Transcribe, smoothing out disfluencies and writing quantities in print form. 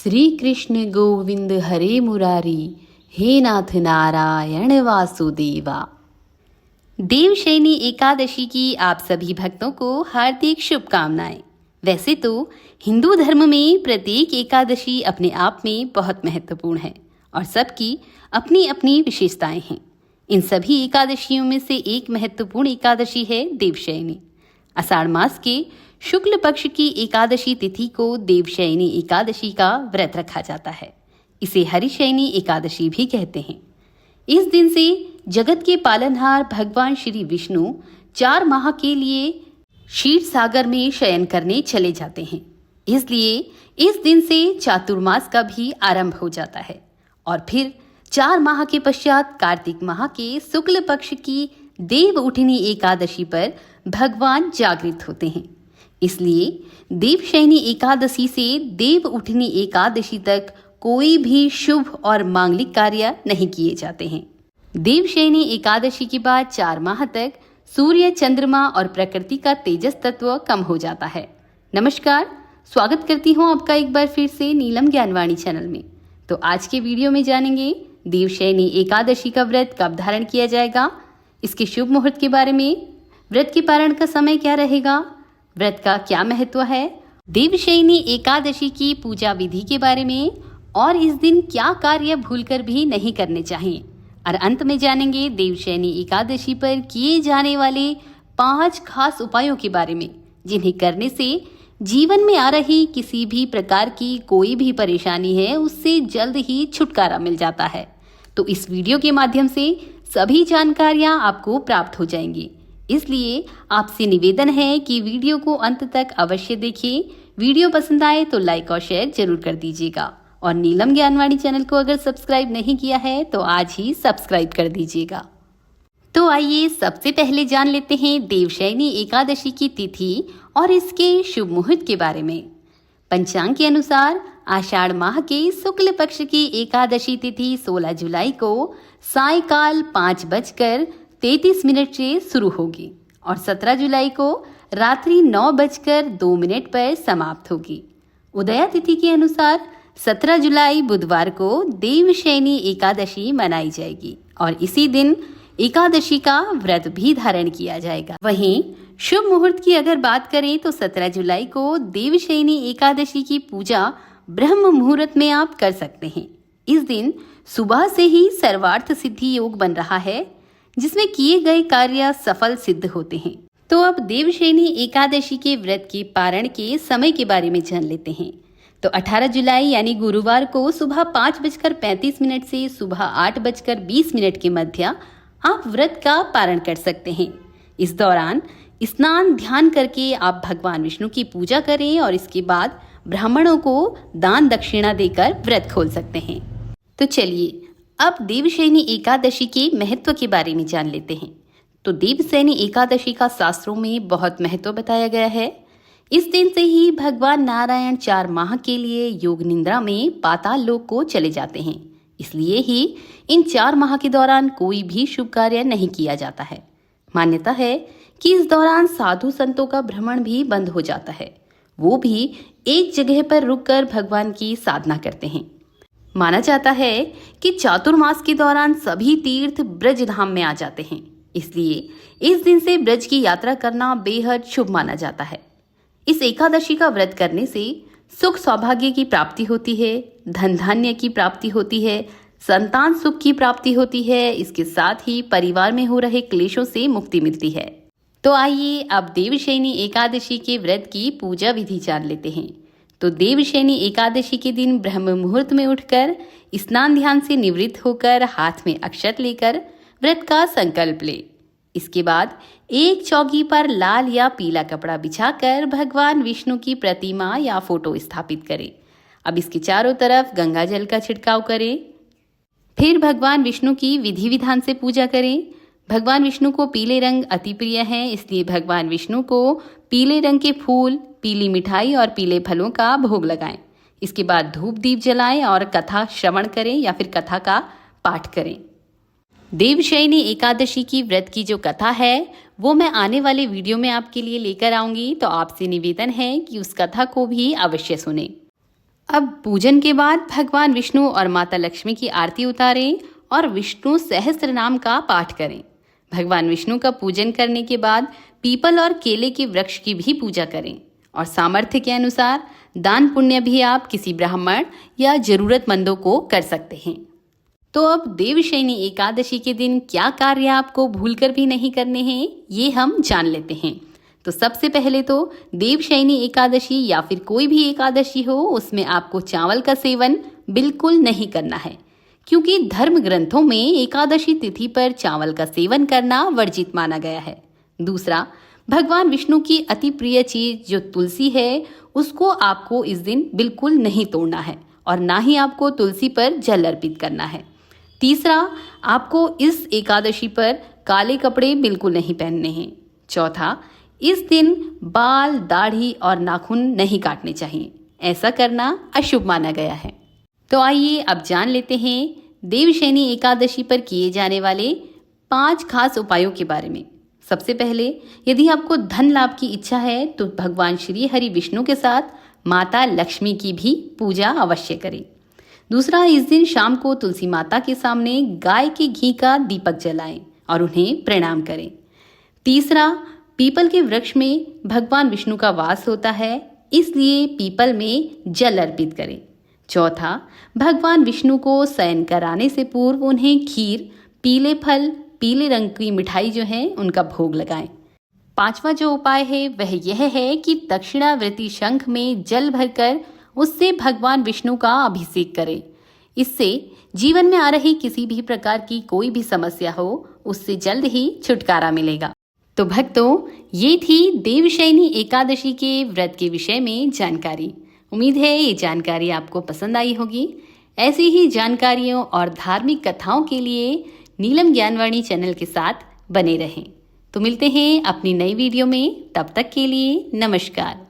श्री कृष्ण गोविंद हरे मुरारी, हे नाथ नारायण वासुदेवा। देवशयनी एकादशी की आप सभी भक्तों को हार्दिक शुभकामनाएं। वैसे तो हिंदू धर्म में प्रत्येक एकादशी अपने आप में बहुत महत्वपूर्ण है और सबकी अपनी अपनी विशेषताएं हैं। इन सभी एकादशियों में से एक महत्वपूर्ण एकादशी है देवशयनी। आषाढ़ मास के शुक्ल पक्ष की एकादशी तिथि को देवशयनी एकादशी का व्रत रखा जाता है। इसे हरिशयनी एकादशी भी कहते हैं। इस दिन से जगत के पालनहार भगवान श्री विष्णु 4 माह के लिए क्षीर सागर में शयन करने चले जाते हैं। इसलिए इस दिन से चातुर्मास का भी आरंभ हो जाता है और फिर 4 माह के पश्चात कार्तिक माह के शुक्ल पक्ष की देव उठनी एकादशी पर भगवान जागृत होते हैं। इसलिए देवशयनी एकादशी से देव उठनी एकादशी तक कोई भी शुभ और मांगलिक कार्य नहीं किए जाते हैं। देवशयनी एकादशी के बाद 4 माह तक सूर्य, चंद्रमा और प्रकृति का तेजस तत्व कम हो जाता है। नमस्कार, स्वागत करती हूँ आपका एक बार फिर से नीलम ज्ञानवाणी चैनल में। तो आज के वीडियो में जानेंगे देवशयनी एकादशी का व्रत कब धारण किया जाएगा, इसके शुभ मुहूर्त के बारे में, व्रत के पारण का समय क्या रहेगा, व्रत का क्या महत्व है, देवशयनी एकादशी की पूजा विधि के बारे में और इस दिन क्या कार्य भूलकर भी नहीं करने चाहिए। और अंत में जानेंगे देवशयनी एकादशी पर किए जाने वाले 5 खास उपायों के बारे में, जिन्हें करने से जीवन में आ रही किसी भी प्रकार की कोई भी परेशानी है उससे जल्द ही छुटकारा मिल जाता है। तो इस वीडियो के माध्यम से सभी जानकारियां आपको प्राप्त हो जाएंगी। इसलिए आपसे निवेदन है कि वीडियो को अंत तक अवश्य देखिए। वीडियो पसंद आए तो लाइक और शेयर जरूर कर दीजिएगा और नीलम ज्ञानवाणी चैनल को अगर सब्सक्राइब नहीं किया है तो आज ही सब्सक्राइब कर दीजिएगा। तो आइए सबसे पहले जान लेते हैं देवशयनी एकादशी की तिथि और इसके शुभ मुहूर्त के बारे में। पंचांग के अनुसार आषाढ़ माह के शुक्ल पक्ष की एकादशी तिथि 16 जुलाई को सायकाल 5:33 से शुरू होगी और 17 जुलाई को रात्रि 9:02 पर समाप्त होगी। उदया तिथि के अनुसार 17 जुलाई बुधवार को देवशयनी एकादशी मनाई जाएगी और इसी दिन एकादशी का व्रत भी धारण किया जाएगा। वहीं शुभ मुहूर्त की अगर बात करें तो 17 जुलाई को देवशयनी एकादशी की पूजा ब्रह्म मुहूर्त में आप कर सकते हैं। इस दिन सुबह से ही सर्वार्थ सिद्धि योग बन रहा है, जिसमें किए गए कार्य सफल सिद्ध होते हैं। तो अब देवशयनी एकादशी के व्रत के पारण के समय के बारे में जान लेते हैं। तो 18 जुलाई यानी गुरुवार को सुबह 5:35 से सुबह 8:20 के मध्य आप व्रत का पारण कर सकते हैं। इस दौरान स्नान ध्यान करके आप भगवान विष्णु की पूजा करें और इसके बाद ब्राह्मणों को दान दक्षिणा देकर व्रत खोल सकते हैं। तो चलिए अब देवशयनी एकादशी के महत्व के बारे में जान लेते हैं। तो देवशयनी एकादशी का शास्त्रों में बहुत महत्व बताया गया है। इस दिन से ही भगवान नारायण 4 माह के लिए योग निद्रा में पाताल लोक को चले जाते हैं। इसलिए ही इन 4 माह के दौरान कोई भी शुभ कार्य नहीं किया जाता है। मान्यता है कि इस दौरान साधु संतों का भ्रमण भी बंद हो जाता है। वो भी एक जगह पर रुककर भगवान की साधना करते हैं। माना जाता है कि चातुर्मास के दौरान सभी तीर्थ ब्रज धाम में आ जाते हैं। इसलिए इस दिन से ब्रज की यात्रा करना बेहद शुभ माना जाता है। इस एकादशी का व्रत करने से सुख सौभाग्य की प्राप्ति होती है, धन धान्य की प्राप्ति होती है, संतान सुख की प्राप्ति होती है। इसके साथ ही परिवार में हो रहे क्लेशों से मुक्ति मिलती है। तो आइए अब देवशयनी एकादशी के व्रत की पूजा विधि जान लेते हैं। तो देवशयनी एकादशी के दिन ब्रह्म मुहूर्त में उठकर स्नान ध्यान से निवृत्त होकर हाथ में अक्षत लेकर व्रत का संकल्प ले। इसके बाद एक चौकी पर लाल या पीला कपड़ा बिछाकर भगवान विष्णु की प्रतिमा या फोटो स्थापित करें। अब इसके चारों तरफ गंगा जल का छिड़काव करें। फिर भगवान विष्णु की विधि विधान से पूजा करें। भगवान विष्णु को पीले रंग अति प्रिय है, इसलिए भगवान विष्णु को पीले रंग के फूल, पीली मिठाई और पीले फलों का भोग लगाएं। इसके बाद धूप दीप जलाएं और कथा श्रवण करें या फिर कथा का पाठ करें। देवशयनी एकादशी की व्रत की जो कथा है वो मैं आने वाले वीडियो में आपके लिए लेकर आऊंगी, तो आपसे निवेदन है कि उस कथा को भी अवश्य सुनें। अब पूजन के बाद भगवान विष्णु और माता लक्ष्मी की आरती उतारें और विष्णु सहस्त्र नाम का पाठ करें। भगवान विष्णु का पूजन करने के बाद पीपल और केले के वृक्ष की भी पूजा करें और सामर्थ्य के अनुसार दान पुण्य भी आप किसी ब्राह्मण या जरूरतमंदों को कर सकते हैं। तो अब देवशयनी एकादशी के दिन क्या कार्य आपको भूलकर भी नहीं करने हैं, ये हम जान लेते हैं। तो सबसे पहले तो देवशयनी एकादशी या फिर कोई भी एकादशी हो, उसमें आपको चावल का सेवन बिल्कुल नहीं करना है, क्योंकि धर्म ग्रंथों में एकादशी तिथि पर चावल का सेवन करना वर्जित माना गया है। दूसरा, भगवान विष्णु की अति प्रिय चीज जो तुलसी है, उसको आपको इस दिन बिल्कुल नहीं तोड़ना है और ना ही आपको तुलसी पर जल अर्पित करना है। तीसरा, आपको इस एकादशी पर काले कपड़े बिल्कुल नहीं पहनने हैं। चौथा, इस दिन बाल, दाढ़ी और नाखून नहीं काटने चाहिए, ऐसा करना अशुभ माना गया है। तो आइए अब जान लेते हैं देवशयनी एकादशी पर किए जाने वाले 5 खास उपायों के बारे में। सबसे पहले, यदि आपको धन लाभ की इच्छा है तो भगवान श्री हरि विष्णु के साथ माता लक्ष्मी की भी पूजा अवश्य करें। दूसरा, इस दिन शाम को तुलसी माता के सामने गाय के घी का दीपक जलाएं और उन्हें प्रणाम करें। तीसरा, पीपल के वृक्ष में भगवान विष्णु का वास होता है, इसलिए पीपल में जल अर्पित करें। चौथा, भगवान विष्णु को शयन कराने से पूर्व उन्हें खीर, पीले फल, पीले रंग की मिठाई जो है उनका भोग लगाएं। पांचवा जो उपाय है वह यह है कि दक्षिणावर्ती शंख में जल भरकर उससे भगवान विष्णु का अभिषेक करें। इससे जीवन में आ रही किसी भी प्रकार की कोई भी समस्या हो, उससे जल्द ही छुटकारा मिलेगा। तो भक्तों, ये थी देवशयनी एकादशी के व्रत के विषय में जानकारी। उम्मीद है ये जानकारी आपको पसंद आई होगी। ऐसी ही जानकारियों और धार्मिक कथाओं के लिए नीलम ज्ञानवाणी चैनल के साथ बने रहें। तो मिलते हैं अपनी नई वीडियो में, तब तक के लिए नमस्कार।